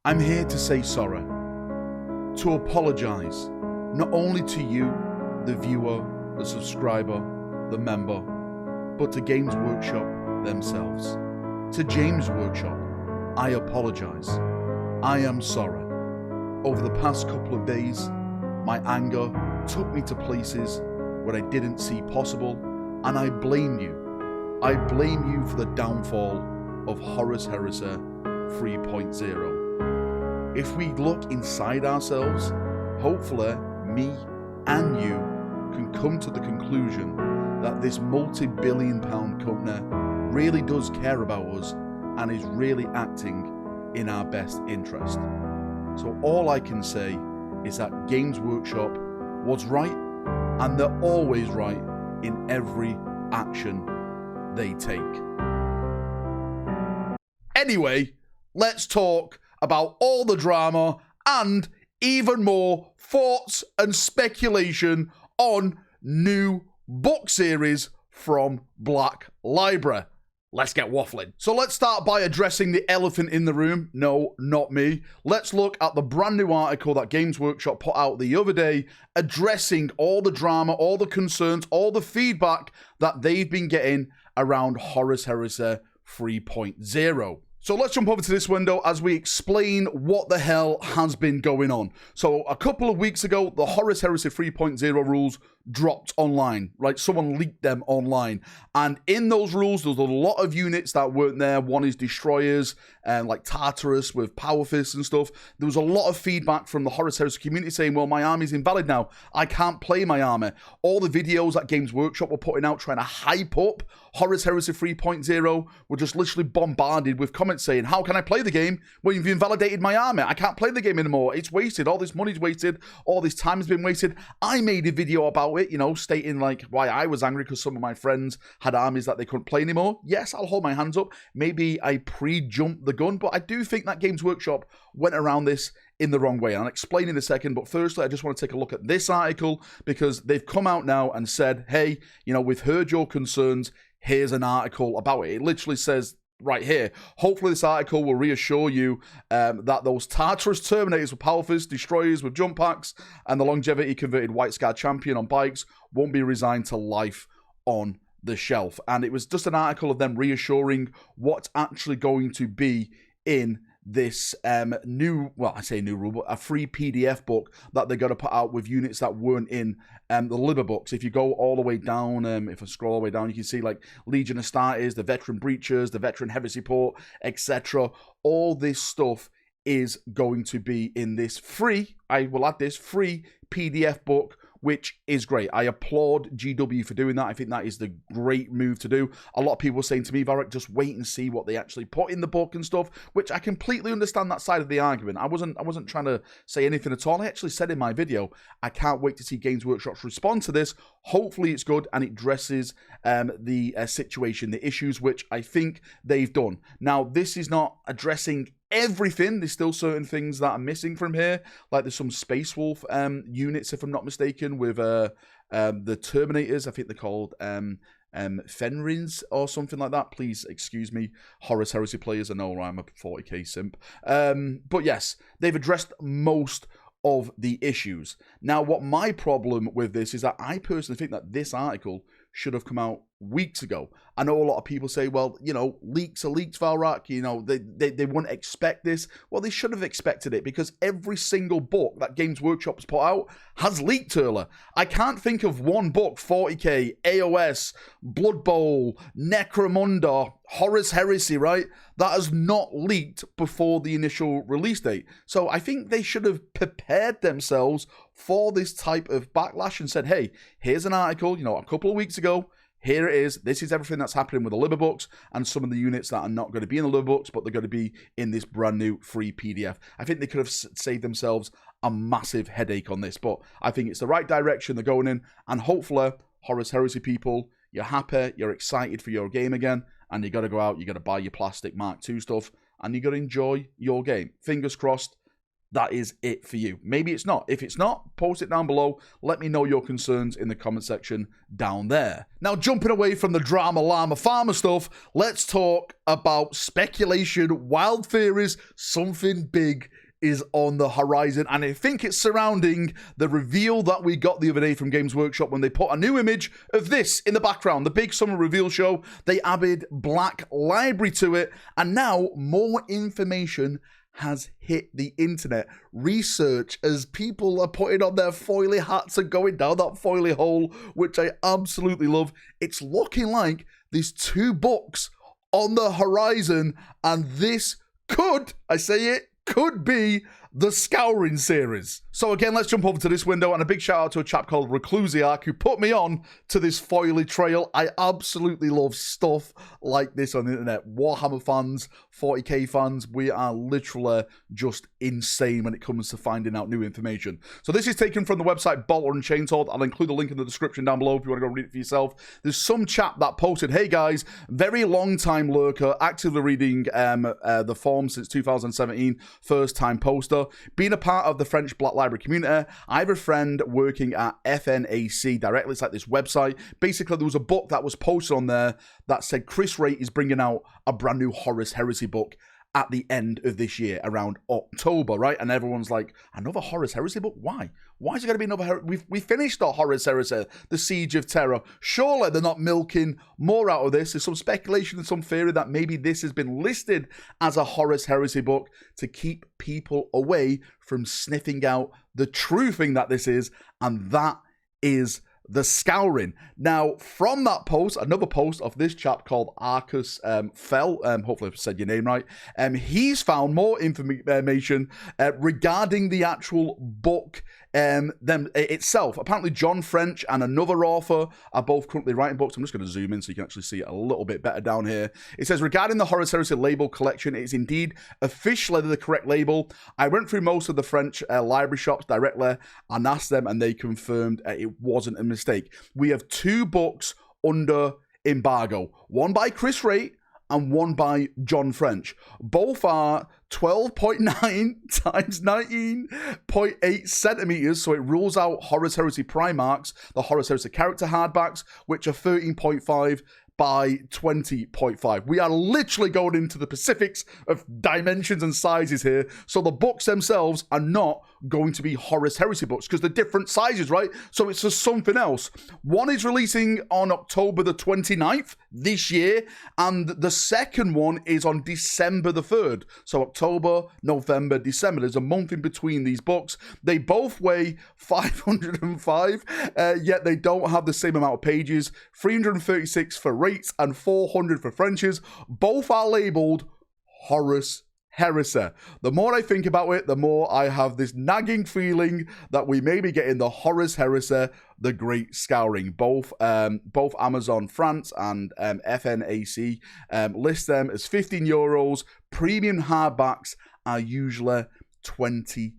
I'm here to say sorry, to apologise, not only to you, the viewer, the subscriber, the member, but to Games Workshop themselves. To James Workshop, I apologise. I am sorry. Over the past couple of days, my anger took me to places where I didn't see possible, and I blame you. I blame you for the downfall of Horus Heresy 3.0. If we look inside ourselves, hopefully me and you can come to the conclusion that this multi-billion-pound company really does care about us and is really acting in our best interest. So all I can say is that Games Workshop was right, and they're always right in every action they take. Anyway, let's talk about all the drama and even more thoughts and speculation on new book series from Black Library. Let's get waffling. So let's start by addressing the elephant in the room. No, not me. Let's look at the brand new article that Games Workshop put out the other day, addressing all the drama, all the concerns, all the feedback that they've been getting around Horus Heresy 3.0. So let's jump over to this window as we explain what the hell has been going on. So a couple of weeks ago, the Horus Heresy 3.0 rules dropped online, right? Someone leaked them online. And in those rules, there's a lot of units that weren't there. One is destroyers, and like Tartarus with power fists and stuff. There was a lot of feedback from the Horus Heresy community saying, well, my army's invalid now. I can't play my army. All the videos that Games Workshop were putting out trying to hype up Horus Heresy 3.0 were just literally bombarded with comments saying, how can I play the game when you've invalidated my army? I can't play the game anymore. It's wasted. All this money's wasted. All this time has been wasted. I made a video about it, you know, stating like why I was angry because some of my friends had armies that they couldn't play anymore. Yes, I'll hold my hands up. Maybe I pre-jumped the gun, but I do think that Games Workshop went around this in the wrong way. I'll explain in a second, but firstly, I just want to take a look at this article because they've come out now and said, hey, you know, we've heard your concerns. Here's an article about it. It literally says right here, hopefully this article will reassure you that those Tartarus Terminators with power fists, destroyers with jump packs, and the longevity converted White Scar Champion on bikes won't be resigned to life on the shelf. And it was just an article of them reassuring what's actually going to be in this new, well, I say new rule, but a free PDF book that they're going to put out with units that weren't in the Liber books. If you go all the way down, if I scroll all the way down, you can see like Legion Astartes, the Veteran Breachers, the Veteran Heresy Port, etc. All this stuff is going to be in this free, I will add this, free PDF book, which is great. I applaud GW for doing that. I think that is the great move to do. A lot of people were saying to me, Valrak, just wait and see what they actually put in the book and stuff, which I completely understand that side of the argument. I wasn't trying to say anything at all. I actually said in my video, I can't wait to see Games Workshop's response to this. Hopefully it's good and it addresses the situation, the issues, which I think they've done. Now, this is not addressing everything. There's still certain things that are missing from here, like there's some Space Wolf units, if I'm not mistaken, with the Terminators. I think they're called Fenrins or something like that. Please excuse me, Horus Heresy players. I know I'm a 40k simp, but yes, they've addressed most of the issues. Now, what my problem with this is that I personally think that this article should have come out weeks ago. I know a lot of people say, well, you know, leaks are leaks, Valrak, you know, they wouldn't expect this. Well, they should have expected it because every single book that Games Workshop has put out has leaked earlier. I can't think of one book, 40k, AOS, Blood Bowl, Necromunda, Horus Heresy, right, that has not leaked before the initial release date. So I think they should have prepared themselves for this type of backlash and said, hey, here's an article, you know, a couple of weeks ago. Here it is. This is everything that's happening with the Liber books and some of the units that are not going to be in the Liber books, but they're going to be in this brand new free PDF. I think they could have saved themselves a massive headache on this, but I think it's the right direction they're going in. And hopefully, Horus Heresy people, you're happy, you're excited for your game again, and you got to go out, you got to buy your plastic Mark II stuff, and you got to enjoy your game. Fingers crossed, that is it for you. Maybe it's not. If it's not, post it down below. Let me know your concerns in the comment section down there. Now, jumping away from the drama llama farmer stuff, let's talk about speculation, wild theories, something big is on the horizon, and I think it's surrounding the reveal that we got the other day from Games Workshop when they put a new image of this in the background, the big summer reveal show. They added Black Library to it, and now more information has hit the internet. Research, as people are putting on their foily hats and going down that foily hole, which I absolutely love. It's looking like there's 2 books on the horizon, and this could, I say it, could be the Scouring series. So again, let's jump over to this window, and a big shout out to a chap called Reclusiarch who put me on to this foily trail. I absolutely love stuff like this on the internet. Warhammer fans, 40k fans, we are literally just insane when it comes to finding out new information. So this is taken from the website Bolter and Chainsaw. I'll include the link in the description down below if you want to go read it for yourself. There's some chap that posted, "Hey guys, very long time lurker, actively reading the forum since 2017, first time poster. Being a part of the French Black Library community, I have a friend working at FNAC directly. It's like this website. Basically, there was a book that was posted on there that said Chris Wright is bringing out a brand new Horus Heresy book at the end of this year, around October, right? And everyone's like, another Horus Heresy book? Why? Why is it going to be another we finished our Horus Heresy, the Siege of Terror. Surely they're not milking more out of this. There's some speculation and some theory that maybe this has been listed as a Horus Heresy book to keep people away from sniffing out the true thing that this is, and that is the Scouring. Now, from that post, another post of this chap called Arcus Fell, hopefully I've said your name right, he's found more information regarding the actual book itself. Apparently, John French and another author are both currently writing books. I'm just going to zoom in so you can actually see it a little bit better down here. It says, regarding the Horus Heresy label collection, it is indeed officially the correct label. I went through most of the French library shops directly and asked them, and they confirmed it wasn't a mistake. We have 2 books under embargo, one by Chris Wright and one by John French. Both are 12.9 times 19.8 centimeters, so it rules out Horus Heresy Primarchs, the Horus Heresy character hardbacks, which are 13.5 by 20.5. We are literally going into the specifics of dimensions and sizes here, so the books themselves are not going to be Horus Heresy books because they're different sizes, right? So it's just something else. One is releasing on October the 29th this year, and the second one is on December the 3rd. So October, November, December. There's a month in between these books. They both weigh 505, yet they don't have the same amount of pages. 336 for Wrights and 400 for Frenches. Both are labeled Horus Heresy. The more I think about it, the more I have this nagging feeling that we may be getting the Horus Heresy, the Great Scouring. Both Amazon France and FNAC list them as €15. Premium hardbacks are usually $25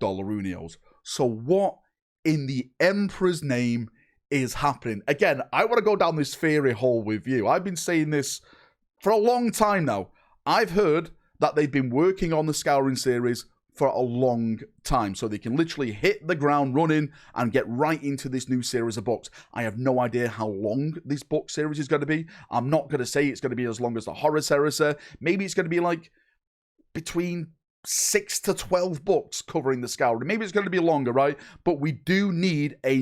unios. So what in the Emperor's name is happening? Again, I want to go down this theory hole with you. I've been saying this for a long time now. I've heard that they've been working on the Scouring series for a long time, so they can literally hit the ground running and get right into this new series of books. I have no idea how long this book series is going to be. I'm not going to say it's going to be as long as the Horus Heresy. Maybe it's going to be like between 6 to 12 books covering the Scouring. Maybe it's going to be longer, right? But we do need a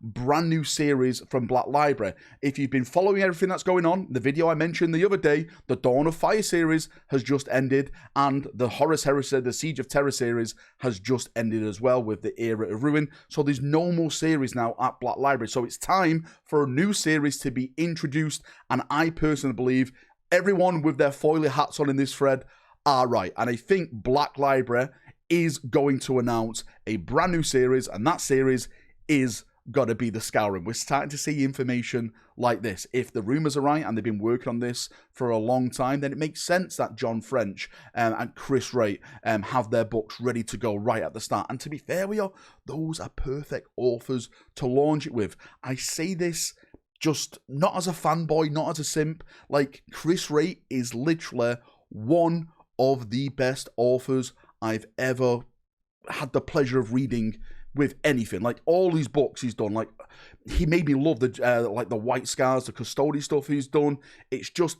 brand new series from Black Library. If you've been following everything that's going on, the video I mentioned the other day, the Dawn of Fire series has just ended, and the Horus Heresy, the Siege of Terror series has just ended as well with the Era of Ruin. So there's no more series now at Black Library. So it's time for a new series to be introduced, and I personally believe everyone with their foily hats on in this thread are right. And I think Black Library is going to announce a brand new series, and that series is got to be the Scouring. We're starting to see information like this. If the rumors are right and they've been working on this for a long time, then it makes sense that John French and Chris Wright have their books ready to go right at the start. And to be fair with you, those are perfect authors to launch it with. I say this just not as a fanboy, not as a simp. Like, Chris Wright is literally one of the best authors I've ever had the pleasure of reading with anything. Like, all these books he's done, like, he made me love the like the White Scars, the Custody stuff he's done. It's just,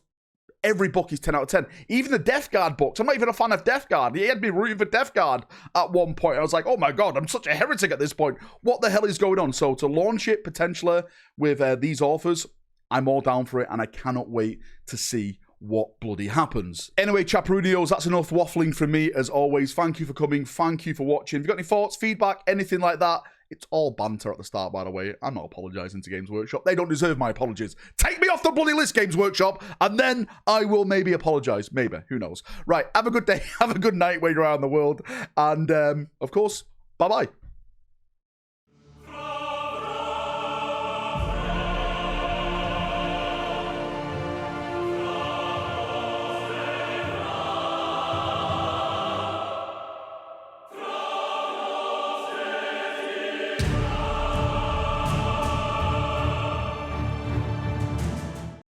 every book is 10 out of 10. Even the Death Guard books. I'm not even a fan of Death Guard. He had me rooting for Death Guard at one point. I was like, oh my God, I'm such a heretic at this point. What the hell is going on? So to launch it potentially with these authors, I'm all down for it, and I cannot wait to see what bloody happens. Anyway, Chaparunios, that's enough waffling from me as always. Thank you for coming. Thank you for watching. If you've got any thoughts, feedback, anything like that, it's all banter at the start, by the way. I'm not apologising to Games Workshop. They don't deserve my apologies. Take me off the bloody list, Games Workshop, and then I will maybe apologise. Maybe. Who knows? Right, have a good day. Have a good night where you're around the world. And, of course, bye-bye.